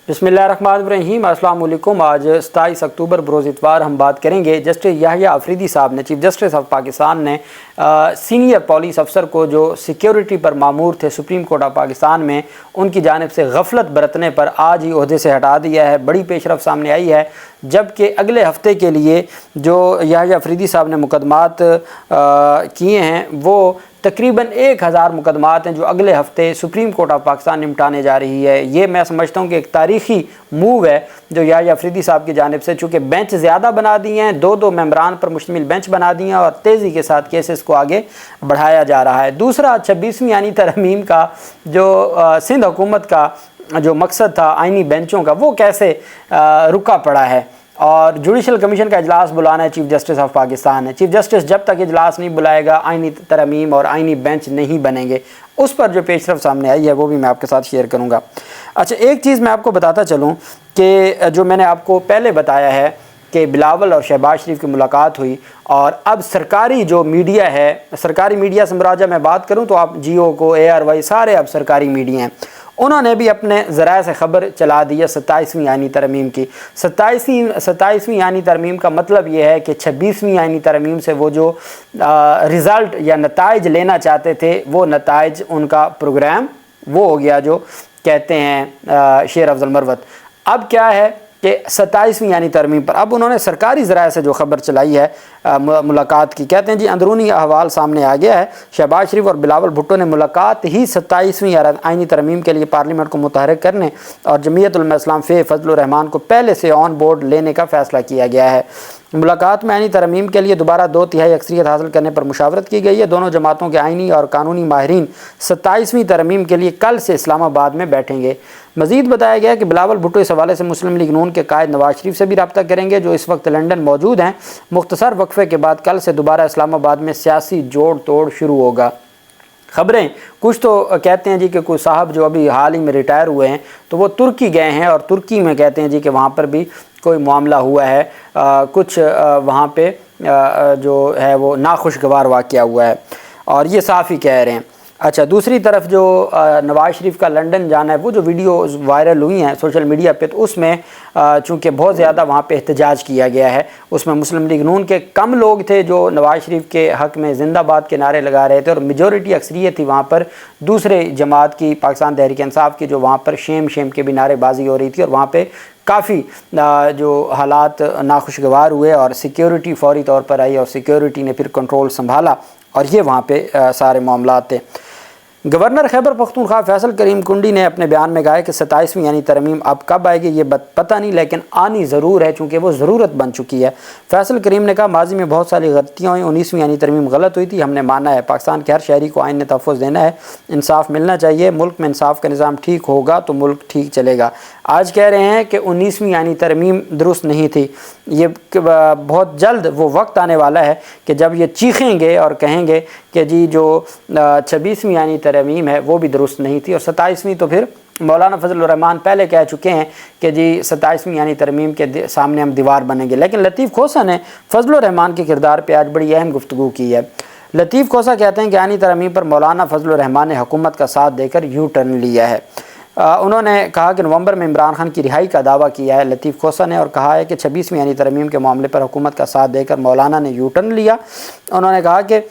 बिस्मिल्लाहिर्रहमानिर्रहीम। अस्सलाम वालेकुम। आज 27 अक्टूबर बरोज़ इतवार हम बात करेंगे जस्टिस याहिया अफरीदी साहब ने, चीफ जस्टिस ऑफ पाकिस्तान ने सीनियर पुलिस अफसर को जो सिक्योरिटी पर मामूर थे सुप्रीम कोर्ट ऑफ पाकिस्तान में, उनकी जानिब से गफलत बरतने पर आज ही ओहदे से हटा दिया है। बड़ी पेशरफ सामने आई है, जबकि अगले हफ्ते के लिए जो याहिया अफरीदी साहब ने मुकदमात किए हैं वो तकरीबन 1000 मुकदमात हैं जो अगले हफ्ते सुप्रीम कोर्ट ऑफ पाकिस्तान निपटाने जा रही है। ये मैं समझता हूँ कि एक तारीखी मूव है जो याहिया अफरीदी साहब की जानिब से, चूँकि बेंच ज़्यादा बना दिए हैं, दो मेंबरान पर मुश्तमिल बेंच बना दिए हैं और तेज़ी के साथ केसेस को आगे बढ़ाया जा रहा है। दूसरा, 26वीं आईनी तरमीम का जो सिंध हुकूमत का जो मकसद था आइनी बेंचों का, वो कैसे रुका पड़ा है। और जुडिशल कमीशन का इजलास बुलाना है चीफ जस्टिस ऑफ पाकिस्तान है। चीफ जस्टिस जब तक इजलास नहीं बुलाएगा आइनी तरमीम और आइनी बेंच नहीं बनेंगे। उस पर जो पेशरफ सामने आई है वो भी मैं आपके साथ शेयर करूंगा। अच्छा, एक चीज़ मैं आपको बताता चलूं कि जो मैंने आपको पहले बताया है कि बिलावल और शहबाज शरीफ की मुलाकात हुई और अब सरकारी जो मीडिया है, सरकारी मीडिया से मुराजा मैं बात करूँ तो आप जियो को, ARY सारे अब सरकारी मीडिया हैं, उन्होंने भी अपने ज़राए से ख़बर चला दी है 27वीं आइनी तरमीम की। 27वीं आइनी तरमीम का मतलब ये है कि 26वीं आइनी तरमीम से वो जो रिज़ल्ट या नताइज लेना चाहते थे वो नताइज उनका प्रोग्राम वो हो गया, जो कहते हैं शेर अफजल मरवत। अब क्या है कि 27वीं यानी तरमीम पर अब उन्होंने सरकारी ज़राए से जो ख़बर चलाई है मुलाकात की, कहते हैं जी अंदरूनी अहवाल सामने आ गया है। शहबाज शरीफ और बिलावल भुट्टो ने मुलाकात ही 27वीं आइनी तरमीम के लिए पार्लियामेंट को मुतहर्रिक करने और जमीयत उलमा इस्लाम फजलुर रहमान को पहले से ऑन बोर्ड लेने का फ़ैसला किया गया है। मुलाकात में आइनी तरमीम के लिए दोबारा 2/3 अक्सरियत हासिल करने पर मुशावरत की गई है। दोनों जमातों के आइनी और कानूनी माहिरीन 27वीं तरमीम के लिए कल से इस्लामाबाद में बैठेंगे। मज़ीद बताया गया कि बिलावल भुट्टो इस हवाले से मुस्लिम लीग नून के कायद नवाज शरीफ से भी रब्ता करेंगे, जो इस वक्त लंदन मौजूद हैं। मुख्तसर वक्फे के बाद कल से दोबारा इस्लामाबाद में सियासी जोड़ तोड़ शुरू होगा। ख़बरें कुछ तो कहते हैं जी कि कोई साहब जो अभी हाल ही में रिटायर हुए हैं तो वो तुर्की गए हैं और तुर्की में कहते हैं जी कि वहाँ पर भी कोई मामला हुआ है, कुछ वहाँ पे जो है वो नाखुशगवार वाक़या हुआ है और ये साफ़ ही कह रहे हैं। अच्छा, दूसरी तरफ जो नवाज शरीफ का लंदन जाना है, वो जो वीडियो वायरल हुई हैं सोशल मीडिया पे, तो उसमें चूँकि बहुत ज़्यादा वहाँ पे एहतजाज किया गया है। उसमें मुस्लिम लीग नून के कम लोग थे जो नवाज शरीफ के हक़ में जिंदाबाद के नारे लगा रहे थे और मेजॉरिटी अक्सरियत थी वहाँ पर दूसरे जमात की, पाकिस्तान तहरीक इंसाफ की, जो वहाँ पर शेम के भी नारेबाजी हो रही थी और वहाँ पर काफ़ी जो हालात नाखुशगवार हुए और सिक्योरिटी फौरी तौर पर आई और सिक्योरिटी ने फिर कंट्रोल संभाला और ये वहाँ पे सारे मामला थे। गवर्नर खैबर पख्तूनख्वा फैसल करीम कुंडी ने अपने बयान में कहा है कि 27वीं यानी तरमीम अब कब आएगी ये पता नहीं, लेकिन आनी ज़रूर है चूँकि वो ज़रूरत बन चुकी है। फैसल करीम ने कहा, माजी में बहुत सारी गलतियाँ हुई, 19वीं यानी तरमीम गलत हुई थी, हमने माना है। पाकिस्तान के हर शहरी को आइन ने तहफ़्फ़ुज़ देना है, इंसाफ मिलना चाहिए। मुल्क में इंसाफ का निज़ाम ठीक होगा तो मुल्क ठीक चलेगा। आज कह रहे हैं कि 19वीं यानी तरमीम दुरुस्त नहीं थी। ये बहुत जल्द वो वक्त आने वाला है कि जब ये चीखेंगे और कहेंगे कि जी जो 26वीं यानी तरमीम है वो भी दुरुस्त नहीं थी और 27वीं तो फिर मौलाना फजलुर रहमान पहले कह चुके हैं कि जी 27वीं यानी तरमीम के सामने हम दीवार बनेंगे। लेकिन लतीफ़ खोसा ने फजलुर रहमान के किरदार पर आज बड़ी अहम गुफ्तगू की है। लतीफ़ खोसा कहते हैं कि यानी तरमीम पर मौलाना फजलुर रहमान ने हुकूमत का साथ देकर यू टर्न लिया है। उन्होंने कहा कि नवंबर में इमरान खान की रिहाई का दावा किया है लतीफ़ खोसा ने और कहा है कि 26वीं यानी तरमीम के मामले पर हुकूमत का साथ देकर मौलाना ने यू टर्न लिया। उन्होंने कहा कि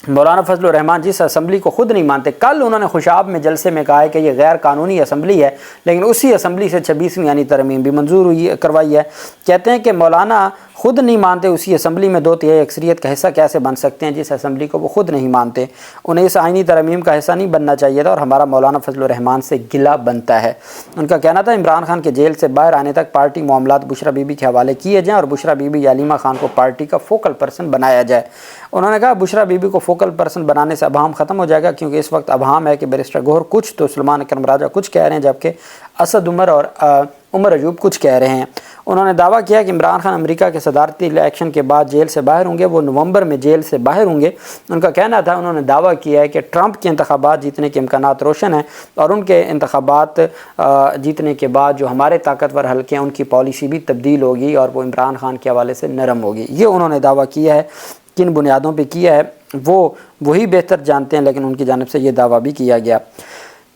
मौलाना फजलुर रहमान जिस असम्बली को ख़ुद नहीं मानते, कल उन्होंने खुशाब में जलसे में कहा है कि ये गैर कानूनी असम्बली है, लेकिन उसी असम्बली से 26वीं यानी तरमीम भी मंजूर हुई करवाई है। कहते हैं कि मौलाना ख़ुद नहीं मानते, उसी असम्बली में 2/3 अक्सरियत का हिस्सा कैसे बन सकते हैं जिस असम्बली को वो ख़ुद नहीं मानते। उन्हें इस आइनी तरमीम का हिस्सा नहीं बनना चाहिए था और हमारा मौलाना फजलुर रहमान से गिला बनता है। उनका कहना था इमरान खान के जेल से बाहर आने तक पार्टी मामलात बुशरा बीबी के हवाले किए जाएँ और बुशरा बीबी या अलीमा खान को पार्टी का फोकल पर्सन बनाया जाए। उन्होंने कहा बुशरा बीबी को फोकल पर्सन बनाने से अभाम ख़त्म हो जाएगा, क्योंकि इस वक्त अभाम है कि बैरिस्टर गौहर कुछ तो सुलेमान अकरम राजा कुछ कह रहे हैं जबकि असद उमर और उमर अयूब कुछ कह रहे हैं। उन्होंने दावा किया कि इमरान खान अमेरिका के सदारती इलेक्शन के बाद जेल से बाहर होंगे, वो नवंबर में जेल से बाहर होंगे। उनका कहना था, उन्होंने दावा किया है कि ट्रंप के इंतखाबात जीतने के इम्कानात रोशन हैं और उनके इंतखाबात जीतने के बाद जो हमारे ताकतवर हल्के हैं उनकी पॉलिसी भी तब्दील होगी और वो इमरान खान के हवाले से नरम होगी। ये उन्होंने दावा किया है। किन बुनियादों पर किया है वो वही बेहतर जानते हैं, लेकिन उनकी जानिब से ये दावा भी किया गया।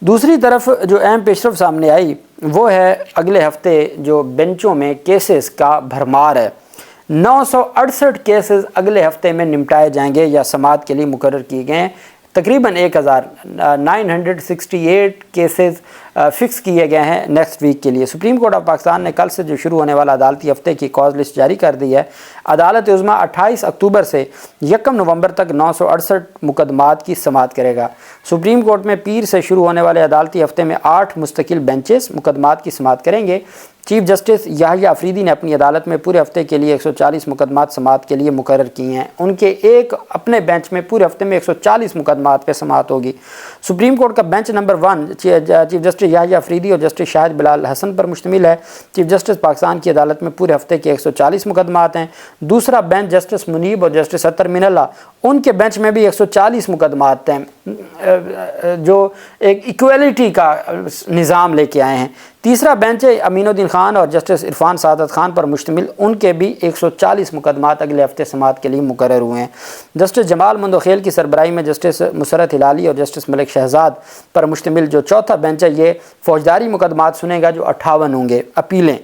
दूसरी तरफ जो अहम पेशरफ सामने आई वो है अगले हफ्ते जो बेंचों में केसेस का भरमार है। 968 केसेस अगले हफ्ते में निपटाए जाएंगे या समाअत के लिए मुकर्रर किए गए हैं। तकरीबन 1968 केसेस फिक्स किए गए हैं नेक्स्ट वीक के लिए। सुप्रीम कोर्ट ऑफ पाकिस्तान ने कल से जो शुरू होने वाला अदालती हफ्ते की कॉज लिस्ट जारी कर दी है। अदालत उज़्मा 28 अक्टूबर से 1 नवंबर तक 968 मुकदमात की समाअत करेगा। सुप्रीम कोर्ट में पीर से शुरू होने वाले अदालती हफ्ते में 8 मुस्तकिल बेंचेस मुकदमात की समाअत करेंगे। चीफ जस्टिस याहिया अफरीदी ने अपनी अदालत में पूरे हफ्ते के लिए 140 मुकदमात समाअत के लिए मुकर्रर किए हैं। उनके एक अपने बेंच में पूरे हफ्ते में 140 मुकदमात पे समाअत होगी। सुप्रीम कोर्ट का bench number 1 chief justice Yahya Afridi और जस्टिस शाहिद बिलाल हसन पर मुश्तमिल है। चीफ जस्टिस पाकिस्तान की अदालत में पूरे हफ्ते के 140 मुकदमात हैं। दूसरा बेंच जस्टिस मुनीब और जस्टिस अतर मिनल्ला, उनके बेंच में भी 140 मुकदमात हैं, जो एक इक्वलिटी का निज़ाम लेके आए हैं। तीसरा बेंच है अमीनुद्दीन खान और जस्टिस इरफान सादत खान पर मुश्तमिल, उनके भी 140 मुकदमात अगले हफ्ते समाअत के लिए मुकर्रर हुए हैं। जस्टिस जमाल मुंदखेल की सरबराही में जस्टिस मुसरत हिलाली और जस्टिस मलिक शहजाद पर मुश्तमिल जो चौथा बेंच है ये फौजदारी मुकदमात सुनेगा, जो 58 होंगे अपीलें।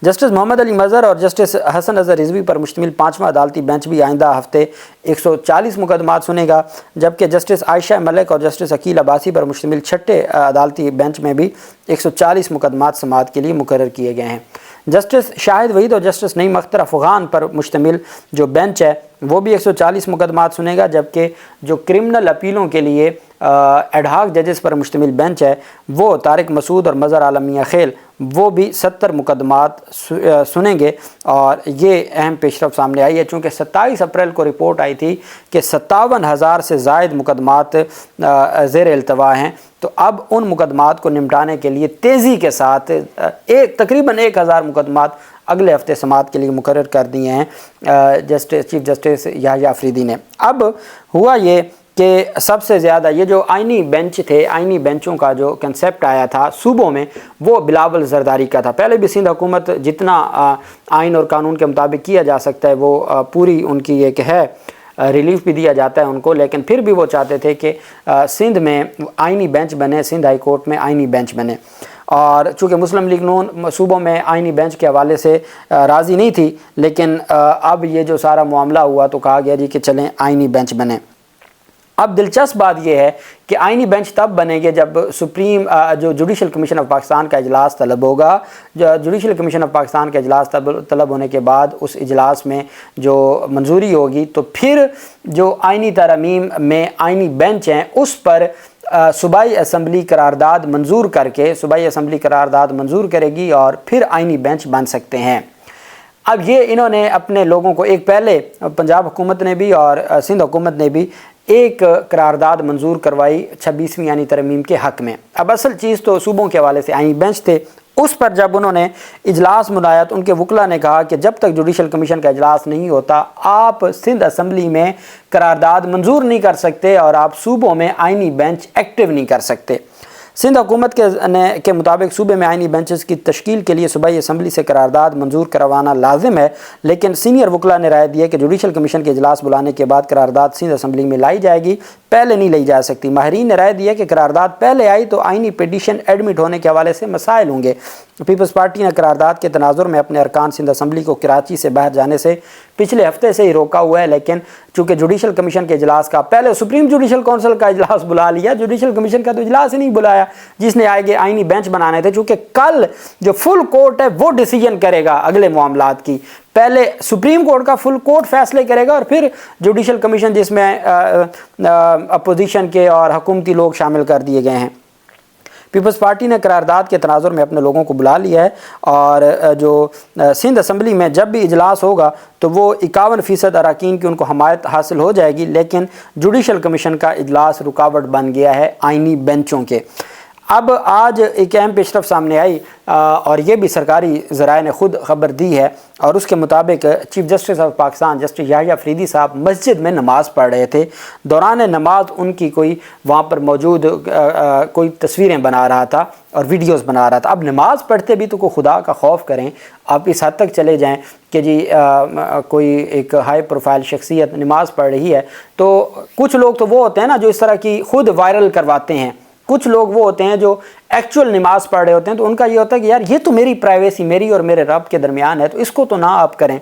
जस्टिस मोहम्मद अली मज़हर और जस्टिस हसन अज़हर रिजवी पर मुश्तमिल 5वां अदालती बेंच भी आइंदा हफ्ते 140 मुकदमात सुनेगा, जबकि जस्टिस आयशा मलिक और जस्टिस अकील अब्बासी पर मुश्तमिल 6ठे अदालती बेंच में भी 140 मुकदमात समाअत के लिए मुकर्रर किए गए हैं। जस्टिस शाहिद वहीद और जस्टिस नईम अख्तर अफ़गान पर मुश्तमिल जो बेंच है वो भी 140 मुकदमात सुनेगा, जबकि जो क्रिमिनल अपीलों के लिए एडहाक जजेस पर मुश्तमिल बेंच है वो तारिक मसूद और मज़हर आलम मियां खेल वो भी 70 मुकदमात सुनेंगे। और ये अहम पेशरफ सामने आई है चूँकि 27 अप्रैल को रिपोर्ट आई थी कि 57,000 से ज़ायद मुकदमात ज़ेर इल्तवा हैं। तो अब उन मुकदमात को निपटाने के लिए तेज़ी के साथ तकरीबन 1000 मुकदमात अगले हफ्ते समाअत के लिए मुकर्रर कर दिए हैं चीफ जस्टिस याहिया अफरीदी ने। अब हुआ ये कि सबसे ज़्यादा ये जो आइनी बेंच थे, आइनी बेंचों का जो कंसेप्ट आया था सूबों में वो बिलावल जरदारी का था। पहले भी सिंध हुकूमत जितना आइन और कानून के मुताबिक किया जा सकता है वो पूरी उनकी एक है, रिलीफ भी दिया जाता है उनको, लेकिन फिर भी वो चाहते थे कि सिंध में आइनी बेंच बने, सिंध हाई कोर्ट में आइनी बेंच बने। और चूँकि मुस्लिम लीग नून सूबों में आइनी बेंच के हवाले से राज़ी नहीं थी, लेकिन अब ये जो सारा मामला हुआ तो कहा गया जी कि चलें आइनी बेंच बने। अब दिलचस्प बात यह है कि आइनी बेंच तब बनेंगे जब सुप्रीम जो जुडिशल कमीशन ऑफ पाकिस्तान का इजलास तलब होगा। जुडिशल कमीशन ऑफ पाकिस्तान का इजलास तलब होने के बाद उस इजलास में जो मंजूरी होगी तो फिर जो आइनी तरमीम में आइनी बेंच हैं उस पर सूबाई असम्बली करारदाद मंजूर करके सूबाई असम्बली करारदाद मंजूर करेगी और फिर आइनी बेंच बन सकते हैं। अब ये इन्होंने अपने लोगों को एक पहले पंजाब हुकूमत ने भी और सिंध हुकूमत ने भी एक करारदाद मंजूर करवाई 26वीं आइनी तरमीम के हक़ में। अब असल चीज़ तो सूबों के हवाले से आइनी बेंच थे। उस पर जब उन्होंने इजलास बुलाया तो उनके वकला ने कहा कि जब तक जुडिशल कमीशन का इजलास नहीं होता आप सिंध असम्बली में करारदाद मंजूर नहीं कर सकते और आप सूबों में आइनी बेंच एक्टिव नहीं कर सकते। सिंध हुकूमत के मुताबिक सूबे में आइनी बेंचेस की तश्कील के लिए सूबाई असम्बली से करारदाद मंजूर करवाना लाजिम है, लेकिन सीनियर वकला ने राय दी है कि जुडिशल कमीशन के इजलास बुलाने के बाद करारदाद सिंध असम्बली में लाई जाएगी, पहले नहीं लाई जा सकती। माहिरीन ने राय दी है कि करारदाद पहले आई तो आइनी पिटीशन एडमिट होने के हवाले से मसाइल होंगे। पीपल्स पार्टी ने करारदाद के तनाजुर में अपने अरकान सिंध असम्बली को कराची से बाहर जाने से पिछले हफ्ते से ही रोका हुआ है, लेकिन चूँकि जुडिशल कमीशन के इजलास का पहले सुप्रीम जुडिशल काउंसिल का इजलास बुला लिया, जुडिशल कमीशन का तो इजलास ही नहीं बुलाया जिसने आगे आइनी बेंच बनाने थे। चूँकि कल जो फुल कोर्ट है वो डिसीजन करेगा अगले मामलात की, पहले सुप्रीम कोर्ट का फुल कोर्ट फैसले करेगा और फिर जुडिशल कमीशन जिसमें अपोजिशन के और हुकूमती लोग शामिल कर दिए गए हैं। पीपल्स पार्टी ने करारदाद के तनाजुर में अपने लोगों को बुला लिया है और जो सिंध असम्बली में जब भी इजलास होगा तो वो 51% अरकान की उनको हमायत हासिल हो जाएगी, लेकिन जुडिशल कमीशन का इजलास रुकावट बन गया है आइनी बेंचों के। अब आज एक अहम पेशरफ सामने आई और ये भी सरकारी ज़राए ने ख़ुद ख़बर दी है और उसके मुताबिक chief justice of Pakistan justice Yahya Afridi साहब मस्जिद में नमाज़ पढ़ रहे थे। दौरान नमाज उनकी कोई वहाँ पर मौजूद कोई तस्वीरें बना रहा था और वीडियोस बना रहा था। अब नमाज़ पढ़ते भी तो कोई खुदा का खौफ करें, आप इस हद तक चले जाएं कि जी कोई एक हाई प्रोफाइल शख्सियत नमाज़ पढ़ रही है तो कुछ लोग तो वो होते हैं ना जो इस तरह की ख़ुद वायरल करवाते हैं, کچھ لوگ وہ ہوتے ہیں جو ایکچوئل نماز پڑھ رہے ہوتے ہیں، تو ان کا یہ ہوتا ہے کہ یار یہ تو میری پرائیویسی، میری اور میرے رب کے درمیان ہے، تو اس کو تو نہ آپ کریں۔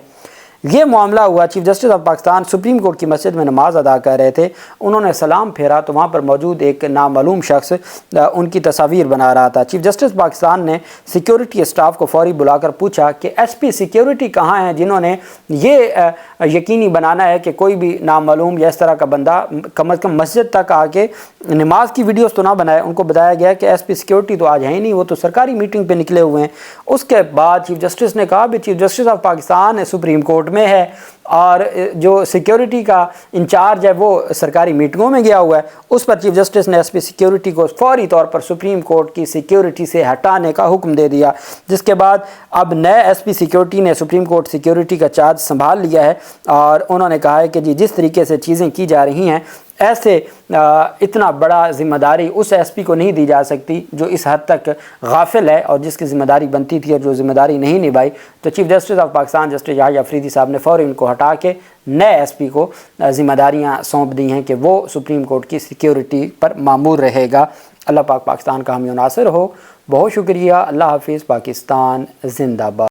یہ معاملہ ہوا، chief justice of Pakistan supreme court کی مسجد میں نماز ادا کر رہے تھے، انہوں نے سلام پھیرا تو وہاں پر موجود ایک نامعلوم شخص ان کی تصاویر بنا رہا تھا۔ چیف جسٹس پاکستان نے سیکیورٹی اسٹاف کو فوری بلا کر پوچھا کہ ایس پی سیکیورٹی کہاں ہیں جنہوں نے یہ یقینی بنانا ہے کہ کوئی بھی نامعلوم یا اس طرح کا بندہ کم از کم مسجد تک آ کے نماز کی ویڈیوز تو نہ بنائے۔ ان کو بتایا گیا کہ ایس پی سیکیورٹی تو آج ہے ہی نہیں، وہ تو سرکاری میٹنگ پہ نکلے ہوئے ہیں۔ اس کے بعد چیف جسٹس نے کہا بھی chief justice of Pakistan supreme court میں ہے اور جو سیکیورٹی کا انچارج ہے وہ سرکاری میٹنگوں میں گیا ہوا ہے۔ اس پر چیف جسٹس نے ایس پی سیکیورٹی کو فوری طور پر سپریم کورٹ کی سیکیورٹی سے ہٹانے کا حکم دے دیا، جس کے بعد اب نئے ایس پی سیکیورٹی نے سپریم کورٹ سیکیورٹی کا چارج سنبھال لیا ہے، اور انہوں نے کہا ہے کہ جس طریقے سے چیزیں کی جا رہی ہیں ایسے اتنا بڑا ذمہ داری اس ایس پی کو نہیں دی جا سکتی جو اس حد تک غافل ہے اور جس کی ذمہ داری بنتی تھی اور جو ذمہ داری نہیں نبھائی۔ تو chief justice of Pakistan justice Yahya Afridi صاحب نے فوراً ان کو ہٹا کے نئے ایس پی کو ذمہ داریاں سونپ دی ہیں کہ وہ سپریم کورٹ کی سیکیورٹی پر مامور رہے گا۔ اللہ پاک پاکستان کا حامی و ناصر ہو۔ بہت شکریہ۔ اللہ حافظ۔ پاکستان زندہ باد۔